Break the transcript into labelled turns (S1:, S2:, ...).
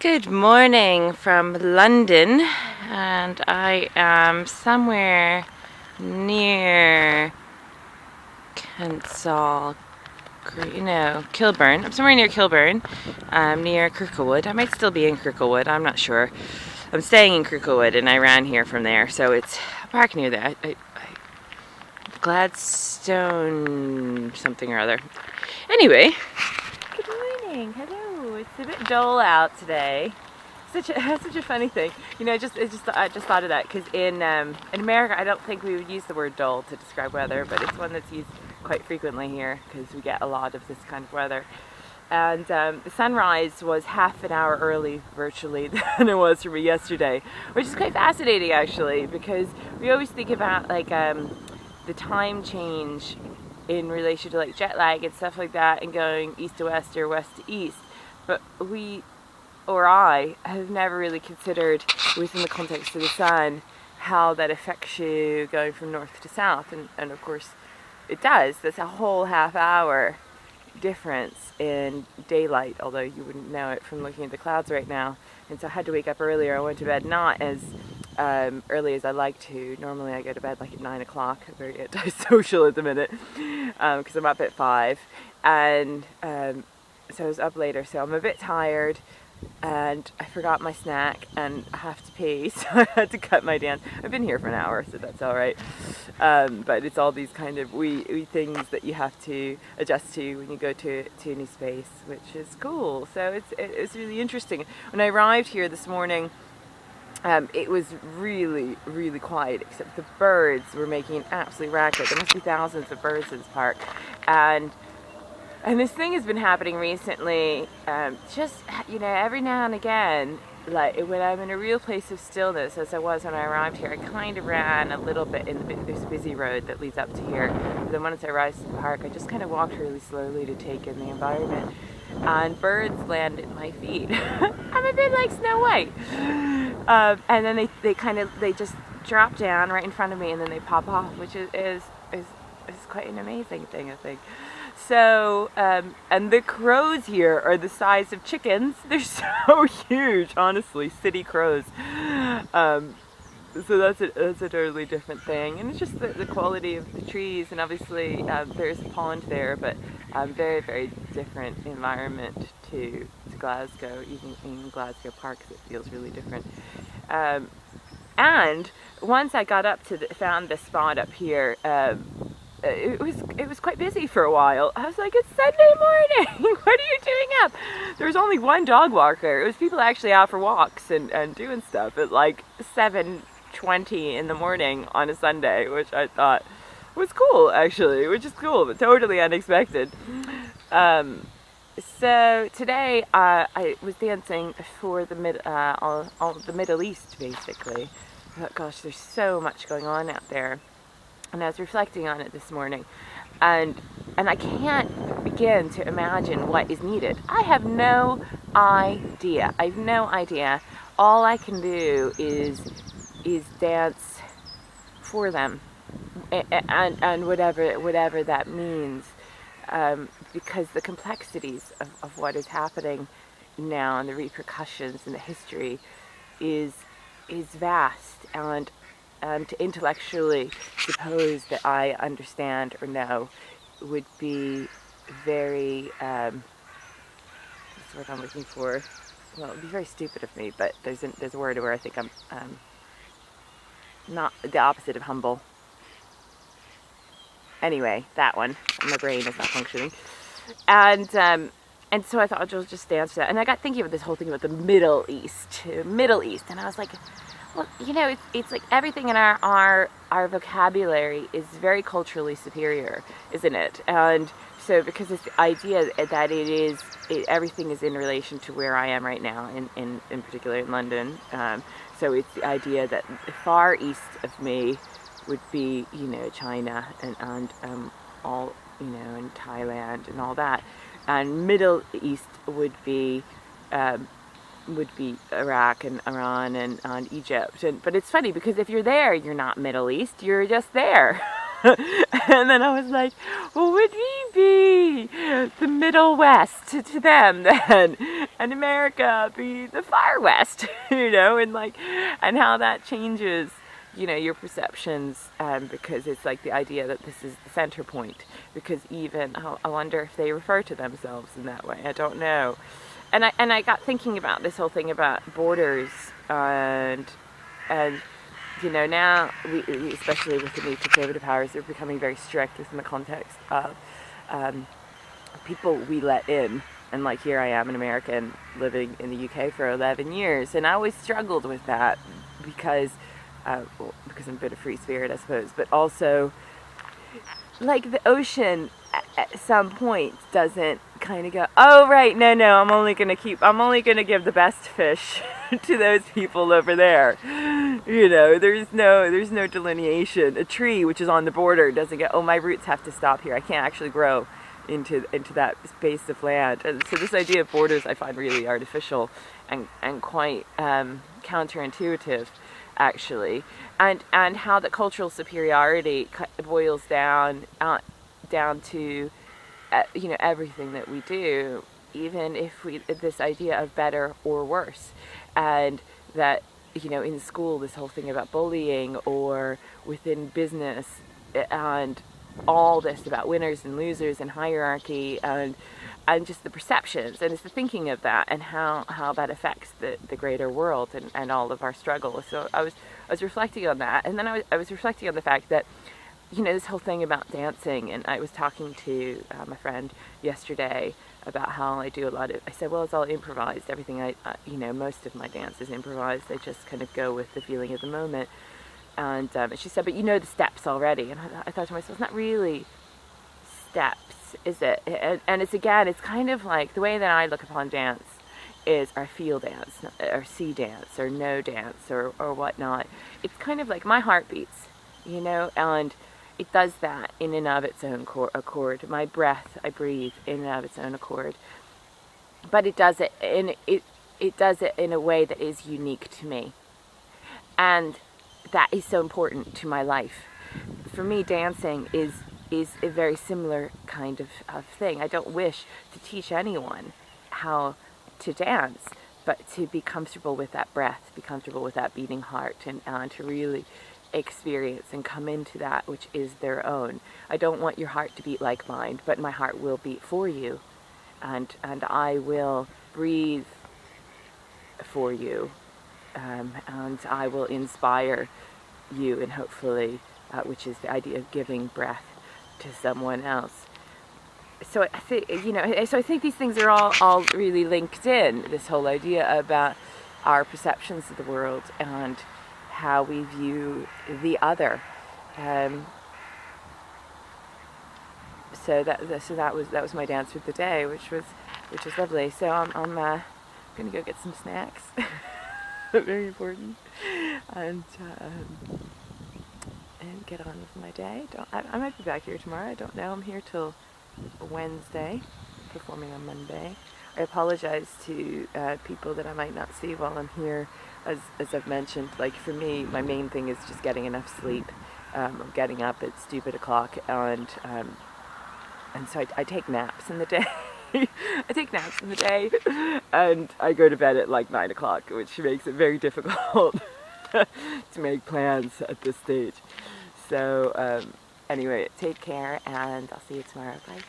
S1: Good morning from London, and I am somewhere near Kensal, Kilburn. I'm somewhere near Kilburn, near Kirklewood. I might still be in Kirklewood, I'm not sure. I'm staying in Kirklewood, and I ran here from there, so it's a park near there. Gladstone something or other. Anyway, good morning. Hello. It's a bit dull out today. Such a funny thing. I just thought of that because in America, I don't think we would use the word dull to describe weather, but it's one that's used quite frequently here because we get a lot of this kind of weather. And the sunrise was half an hour early, virtually, than it was for me yesterday, which is quite fascinating actually, because we always think about the time change in relation to like jet lag and stuff like that, and going east to west or west to east, but I have never really considered within the context of the sun how that affects you going from north to south, and of course it does. That's a whole half hour difference in daylight, although you wouldn't know it from looking at the clouds right now. And so I had to wake up earlier. I went to bed not as early as I like to. Normally I go to bed like at 9 o'clock. I'm very antisocial at the minute because I'm up at 5, and so I was up later, so I'm a bit tired, and I forgot my snack and I have to pee, so I had to cut my dance. I've been here for an hour, so that's all right. But it's all these kind of wee things that you have to adjust to when you go to a new space, which is cool. So it's really interesting. When I arrived here this morning, it was really, really quiet, except the birds were making an absolute racket. There must be thousands of birds in this park. And this thing has been happening recently, just, every now and again, like when I'm in a real place of stillness, as I was when I arrived here. I kind of ran a little bit in this busy road that leads up to here. But then once I arrived at the park, I just kind of walked really slowly to take in the environment. And birds land at my feet. I'm a bit like Snow White. And then they just drop down right in front of me, and then they pop off, which is quite an amazing thing, I think. So, and the crows here are the size of chickens. They're so huge, honestly, city crows. So that's a totally different thing. And it's just the quality of the trees, and obviously there's a pond there, but very, very different environment to Glasgow. Even in Glasgow Park, it feels really different. And once I got up found this spot up here, it was quite busy for a while. I was like, it's Sunday morning. What are you doing up? There was only one dog walker. It was people actually out for walks and doing stuff at like 7:20 in the morning on a Sunday, which I thought was cool actually, which is cool, but totally unexpected. So today I was dancing for the Middle East, basically. Gosh, there's so much going on out there. And I was reflecting on it this morning, and I can't begin to imagine what is needed. I have no idea. I have no idea. All I can do is dance for them, and whatever that means, because the complexities of what is happening now and the repercussions and the history is vast, and to intellectually suppose that I understand or know would be very, what's the word I'm looking for? Well, it would be very stupid of me, but there's a word where I think I'm not the opposite of humble. Anyway, that one. My brain is not functioning. And so I thought I'll just dance to that. And I got thinking about this whole thing about the Middle East, and I was like, well, it's like everything in our vocabulary is very culturally superior, isn't it? And so because it's the idea that everything is in relation to where I am right now, in particular in London. So it's the idea that far east of me would be, China and all, and Thailand and all that, and Middle East would be Iraq and Iran and Egypt. But it's funny because if you're there, you're not Middle East, you're just there. And then I was like, well, would we be the Middle West to them then? And America be the Far West, and how that changes, your perceptions, because it's like the idea that this is the center point. Because even, I wonder if they refer to themselves in that way. I don't know. And I got thinking about this whole thing about borders, and now we, especially with the new conservative powers, they're becoming very strict within the context of people we let in. And like here I am, an American living in the UK for 11 years, and I always struggled with that because I'm a bit of free spirit, I suppose, but also like the ocean at some point doesn't kind of go, oh right, no, I'm only gonna give the best fish to those people over there. There's no delineation. A tree which is on the border doesn't go, oh, my roots have to stop here. I can't actually grow into that space of land. And so this idea of borders I find really artificial and quite counterintuitive, actually, and how the cultural superiority boils down to everything that we do, even if this idea of better or worse, and that in school, this whole thing about bullying, or within business, and all this about winners and losers and hierarchy, and just the perceptions, and it's the thinking of that, and how that affects the greater world, and all of our struggles. So I was reflecting on that, and then I was reflecting on the fact that this whole thing about dancing, and I was talking to my friend yesterday about how I do I said, well, it's all improvised. Everything most of my dance is improvised. I just kind of go with the feeling of the moment. And she said, but the steps already. And I thought to myself, it's not really steps, is it? And it's kind of like the way that I look upon dance is our feel dance, or see dance, or know dance, or whatnot. It's kind of like my heart beats, and it does that in and of its own accord. My breath, I breathe in and of its own accord. But it does it in a way that is unique to me. And that is so important to my life. For me, dancing is a very similar kind of thing. I don't wish to teach anyone how to dance, but to be comfortable with that breath, be comfortable with that beating heart, and to really experience and come into that which is their own. I don't want your heart to beat like mine, but my heart will beat for you, and I will breathe for you, and I will inspire you, and hopefully, which is the idea of giving breath to someone else. So I think I think these things are all really linked in. This whole idea about our perceptions of the world and how we view the other. So that was my dance with the day, which was lovely. So I'm gonna go get some snacks. Very important, and get on with my day. I might be back here tomorrow. I don't know. I'm here till Wednesday, performing on Monday. I apologize to people that I might not see while I'm here. As I've mentioned, like for me, my main thing is just getting enough sleep. I'm getting up at stupid o'clock, and so I take naps in the day. I take naps in the day, and I go to bed at like 9 o'clock, which makes it very difficult to make plans at this stage. So anyway, take care, and I'll see you tomorrow. Bye.